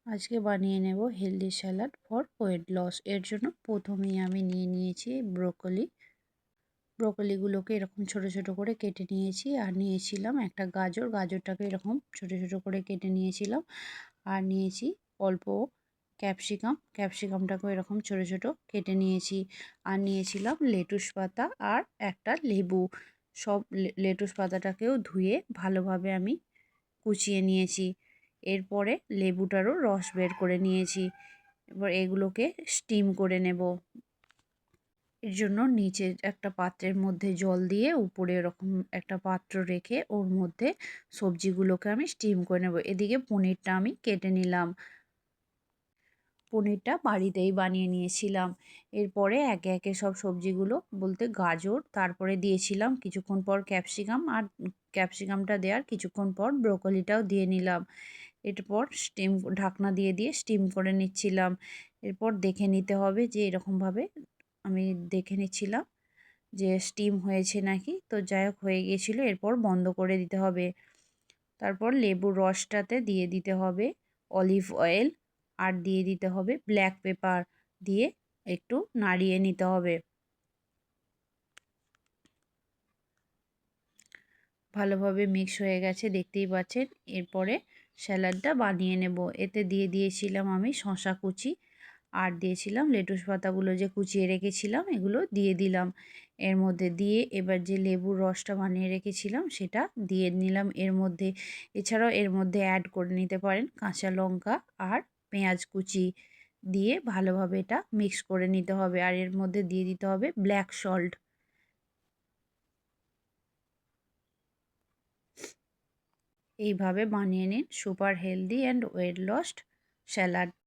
আজকে বানিয়ে নেব healthy salad for weight loss. এর জন্য প্রথমেই আমি নিয়ে নিয়েছি ব্রোকলিগুলোকে এরকম ছোট ছোট করে কেটে নিয়েছি। আর নিয়েছিলাম একটা গাজরটাকে এরকম ছোট ছোট করে কেটে নিয়েছিলাম। আর নিয়েছি অল্প ক্যাপসিকামটাকেও এরকম ছোট ছোট কেটে নিয়েছি। আর নিয়েছিলাম লেটুস পাতা আর একটা লেবু। সব লেটুস পাতাটাকেও ধুয়ে ভালোভাবে আমি কুচিয়ে নিয়েছি। এরপরে লেবুটারও রস বের করে নিয়েছি। এবার এগুলোকে স্টিম করে নেব। এর জন্য নিচে একটা পাত্রের মধ্যে জল দিয়ে উপরে এরকম একটা পাত্র রেখে ওর মধ্যে সবজিগুলোকে আমি স্টিম করে নেব। এদিকে পনিরটা আমি কেটে নিলাম। পনিরটা বাড়িতেই বানিয়ে নিয়েছিলাম। এরপরে একে একে সব সবজিগুলো বলতে গাজর, তারপরে দিয়েছিলাম কিছুক্ষণ পর ক্যাপসিকাম, আর ক্যাপসিকামটা দেওয়ার কিছুক্ষণ পর ব্রোকলিটাও দিয়ে নিলাম। এরপর ঢাকনা দিয়ে স্টিম করে নিচ্ছিলাম। এরপর দেখে নিতে হবে যে এরকমভাবে আমি দেখে নিচ্ছিলাম যে স্টিম হয়েছে নাকি। তো যাই হোক হয়ে গিয়েছিলো। এরপর বন্ধ করে দিতে হবে। তারপর লেবুর রসটাতে দিয়ে দিতে হবে অলিভ অয়েল, আর দিয়ে দিতে হবে ব্ল্যাক পেপার, দিয়ে একটু নাড়িয়ে নিতে হবে। ভালোভাবে মিক্স হয়ে গেছে দেখতেই পাচ্ছেন। এরপরে স্যালাডটা বানিয়ে নেব। এতে দিয়ে দিয়েছিলাম আমি শসা কুচি, আর দিয়েছিলাম লেটুস পাতাগুলো যে কুচিয়ে রেখেছিলাম, এগুলো দিয়ে দিলাম এর মধ্যে। দিয়ে এবার যে লেবুর রসটা বানিয়ে রেখেছিলাম সেটা দিয়ে নিলাম এর মধ্যে। এছাড়াও এর মধ্যে অ্যাড করে নিতে পারেন কাঁচা লঙ্কা আর পেঁয়াজ কুচি, দিয়ে ভালোভাবে এটা মিক্স করে নিতে হবে। আর এর মধ্যে দিয়ে দিতে হবে ব্ল্যাক সল্ট। এইভাবে বানিয়ে নিন super healthy and weight loss salad.